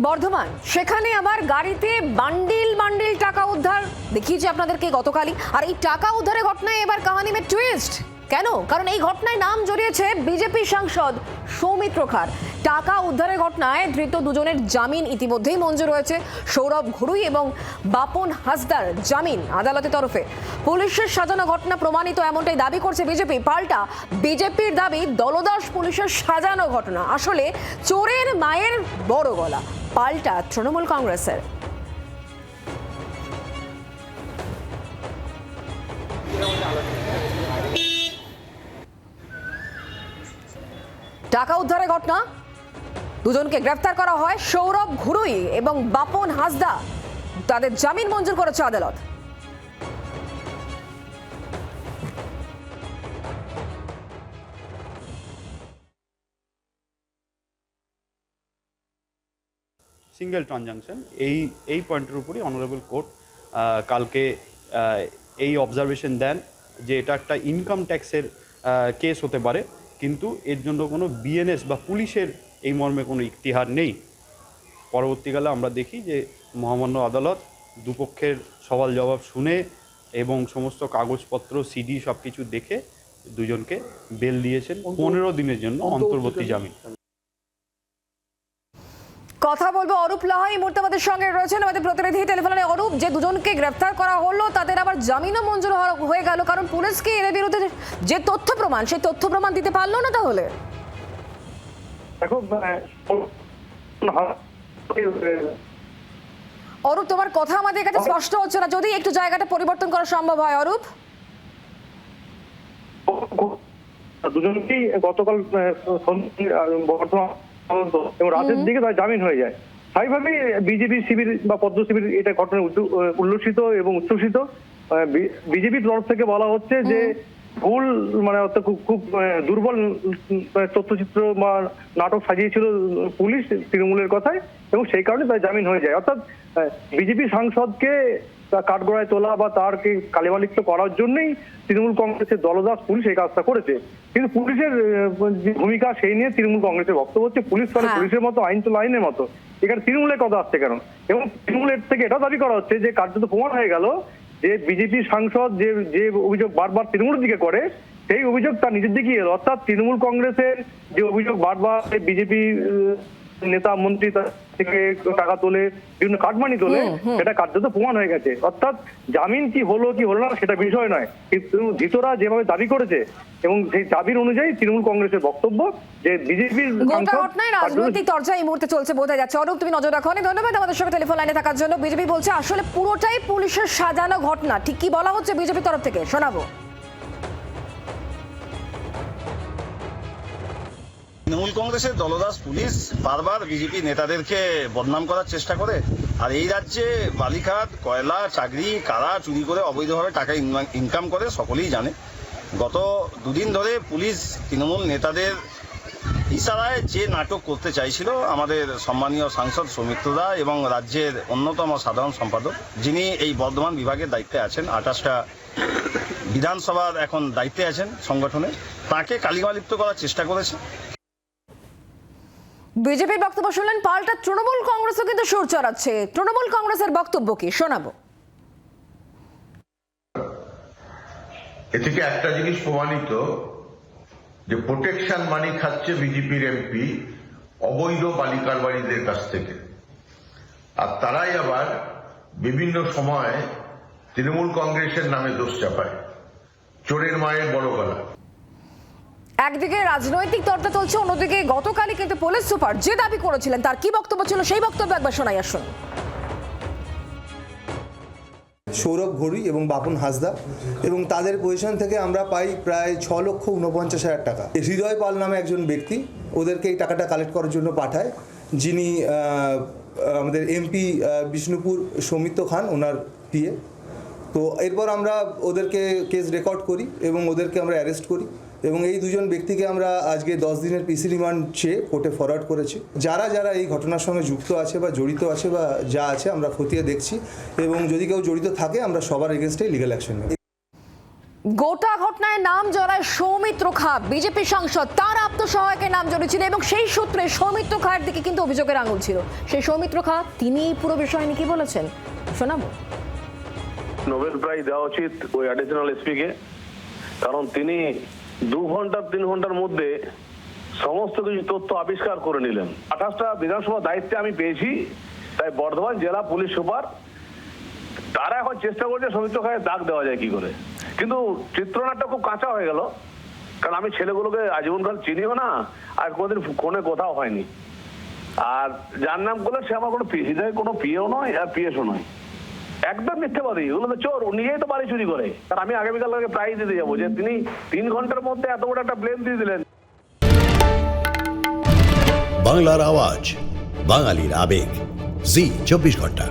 বর্ধমান সেখানে আবার গাড়িতে বান্ডিল বান্ডিল টাকা উদ্ধার দেখিয়েছি আপনাদেরকে গতকালই। আর এই টাকা উদ্ধারের ঘটনায় এবার কাহিনী মে টুইস্ট। কেন? কারণ এই ঘটনায় নাম জড়িয়েছে বিজেপি সাংসদ সৌমিত্র খার। টাকা উদ্ধারের ঘটনায় ধৃত দুজনের জামিন ইতিমধ্যেই মঞ্জুর হয়েছে। সৌরভ ঘুরুই এবং বাপন হাসদার জামিন আদালতের তরফে। পুলিশের সাজানো ঘটনা প্রমাণিত এমনটাই দাবি করছে বিজেপি। পাল্টা বিজেপির দাবি দলদাস পুলিশের সাজানো ঘটনা। আসলে চোরের মায়ের বড় গলা। পাল্টা তৃণমূল কংগ্রেসের। টাকা উদ্ধারের ঘটনা, দুজনকে গ্রেফতার করা হয়। সৌরভ ঘুরুই এবং বাপন হাসদা, তাদের জামিন মঞ্জুর করেছে আদালত। সিঙ্গেল ট্রানজাকশন এই পয়েন্টের উপরই অনারেবল কোর্ট কালকে এই অবজারভেশন দেন যে এটা একটা ইনকাম ট্যাক্সের কেস হতে পারে, কিন্তু এর জন্য কোনো বিএনএস বা পুলিশের এই মর্মে কোনো ইখতিহার নেই। পরবর্তীকালে আমরা দেখি যে মহামান্য আদালত দুপক্ষের সওয়াল জবাব শুনে এবং সমস্ত কাগজপত্র সিডি সব কিছু দেখে দুজনকে বেল দিয়েছেন 15 দিনের জন্য অন্তর্বর্তী জামিন। কথা বলবো অরূপ লাহা এই মুহূর্তে আমাদের সঙ্গে রয়েছেন, আমাদের প্রতিনিধি টেলিফোনে। অরূপ, যে দুজনকে গ্রেফতার করা হলো তাদের আবার জামিনও মঞ্জুর হয়ে গেল, কারণ পুলিশকে এদের বিরুদ্ধে যে তথ্য প্রমাণ সেই তথ্য প্রমাণ দিতে পারলো না। তাহলে দেখো অরূপ, তোমার কথা আমাদের কাছে স্পষ্ট হচ্ছে না, যদি একটু জায়গাটা পরিবর্তন করা সম্ভব হয়। অরূপ, দুজনকেই গতকাল বর্ধমান এবং রাতের দিকে তার জামিন হয়ে যায়। স্বাভাবিকভাবেই বিজেপি শিবির বা পদ্ম শিবির এটা ঘটনায় উল্লসিত এবং উচ্ছ্বসিত। বিজেপির তরফ থেকে বলা হচ্ছে যে ভুল খুব দুর্বল তথ্যচিত্র বা নাটক সাজিয়েছিল পুলিশ তৃণমূলের কথায়, এবং সেই কারণে তার জামিন হয়ে যায়। অর্থাৎ বিজেপি সাংসদকে কাঠগড়ায় তোলা বা তারকে কালিমালিপ্ত করার জন্যই তৃণমূল কংগ্রেসের দলদাস পুলিশ এই কাজটা করেছে। কিন্তু পুলিশের যে ভূমিকা সেই নিয়ে তৃণমূল কংগ্রেসের বক্তব্য হচ্ছে পুলিশ মানে পুলিশের মতো, আইন তো আইনের মতো। এখানে তৃণমূলের কথা আসছে কেন? এবং তৃণমূলের থেকে এটা দাবি করা হচ্ছে যে কার্যত প্রমাণ হয়ে গেল যে বিজেপি সাংসদ যে অভিযোগ বারবার তৃণমূলের দিকে করে সেই অভিযোগ তার নিজের দিকেই এলো। অর্থাৎ তৃণমূল কংগ্রেসের যে অভিযোগ বারবার বিজেপি নেতা মন্ত্রী থেকে টাকা তোলে, বিভিন্ন কাটমানি তোলে, সেটা কার্যত প্রমাণ হয়ে গেছে। অর্থাৎ জামিন কি হলো না সেটা বিষয় নয়, কিন্তু ধৃতরা যেভাবে দাবি করেছে এবং সেই দাবির অনুযায়ী তৃণমূল কংগ্রেসের বক্তব্য যে বিজেপির রাজনৈতিক চর্চা এই মুহূর্তে চলছে বোঝা যাচ্ছে। অরূপ, তুমি নজর রাখো। ধন্যবাদ আমাদের সঙ্গে টেলিফোন লাইনে থাকার জন্য। বিজেপি বলছে আসলে পুরোটাই পুলিশের সাজানো ঘটনা। ঠিক কি বলা হচ্ছে বিজেপির তরফ থেকে শোনাবো। তৃণমূল কংগ্রেসের দলদাস পুলিশ বারবার বিজেপি নেতাদেরকে বদনাম করার চেষ্টা করে। আর এই রাজ্যে বালিখাত, কয়লা, চাকরি কারা চুরি করে অবৈধভাবে টাকা ইনকাম করে সকলেই জানে। গত দুদিন ধরে পুলিশ তৃণমূল নেতাদের ইশারায় যে নাটক করতে চাইছিল, আমাদের সম্মানীয় সাংসদ সৌমিত্রদা এবং রাজ্যের অন্যতম সাধারণ সম্পাদক যিনি এই বর্ধমান বিভাগের দায়িত্বে আছেন, 28টা বিধানসভার এখন দায়িত্বে আছেন সংগঠনে, তাকে কালিমালিপ্ত করার চেষ্টা করেছে। বিজেপির বক্তব্য শুনলেন। পাল্টা তৃণমূল কংগ্রেসও কিন্তু সুর চড়াচ্ছে। তৃণমূল কংগ্রেসের বক্তব্য কি শোনাবো। এ থেকে একটা জিনিস প্রমাণিত যে প্রোটেকশন মানি খাচ্ছে বিজেপির এমপি অবৈধ বালিকার বাড়িদের কাছ থেকে, আর তারাই আবার বিভিন্ন সময় তৃণমূল কংগ্রেসের নামে দোষ চাপায়। চোরের মায়ের বড় গলা। একদিকে রাজনৈতিক তর্জা চলছে, অন্যদিকে গতকালই কিন্তু পুলিশ সুপার যে দাবি করেছিলেন তার কি বক্তব্য ছিল সেই বক্তব্য একবার শোনাই আসুন। সৌরভ ঘুরুই এবং বাপন হাসদা, এবং তাদের পজিশন থেকে আমরা পাই প্রায় 6,49,000 টাকা। হৃদয় পাল নামে একজন ব্যক্তি ওদেরকে এই টাকাটা কালেক্ট করার জন্য পাঠায়, যিনি আমাদের এমপি বিষ্ণুপুর সৌমিত্র খান ওনার পিএ। তো এরপর আমরা ওদেরকে কেস রেকর্ড করি এবং ওদেরকে আমরা অ্যারেস্ট করি, এবং এই দুজন ব্যক্তিকে আমরা আজকে 10 দিনের পিসি রিমান্ড চেয়ে কোর্টে ফরওয়ার্ড করেছি। যারা যারা এই ঘটনার সঙ্গে যুক্ত আছে বা জড়িত আছে বা যা আছে আমরা খতিয়ে দেখছি, এবং যদি কেউ জড়িত থাকে আমরা সবার এগেনস্টে লিগ্যাল অ্যাকশন নেব। গোটা ঘটনায় নাম জড়ায় সৌমিত্র খা, বিজেপি সাংসদ, তার আত্মসহায়কের নাম জড়িয়েছিল এবং সেই সূত্রে সৌমিত্র খায়ের দিকে কিন্তু অভিযোগের আঙুল ছিল। সেই সৌমিত্র খা তিনি এই পুরো বিষয় নিয়ে কি বলেছেন শোনাবো। নোবেল প্রাইজ দেওয়া উচিত ওই অ্যাডিশনাল এসপি কে, কারণ তিনি 2 ঘন্টা 3 ঘন্টার মধ্যে সমস্ত কিছু তথ্য আবিষ্কার করে নিলেন। 28টা বিধানসভা দায়িত্বে আমি পেয়েছি, তাই বর্ধমান জেলা পুলিশ সুপার তারা এখন চেষ্টা করছে সৌমিত্র খায়ের দাগ দেওয়া যায় কি করে, কিন্তু চিত্রনাট্য খুব কাঁচা হয়ে গেল, কারণ আমি ছেলেগুলোকে আজীবনকাল চিনিও না আর কোনোদিন ফোনে কোথাও হয়নি। আর যার নাম করলে সে আমার কোনো কোনো পিএও নয় আর পিএসও নয়, একদম মিথ্যাবাদী, ওগুলো তো চোর, নিজেই তো বাড়ি চুরি করে। আর আমি আগামীকাল প্রাইজ দিতে যাবো যে তিনি 3 ঘন্টার মধ্যে এত বড় একটা ব্লেম দিয়ে দিলেন। বাংলার আওয়াজ, বাঙালির আবেগ, জি 24 ঘন্টা।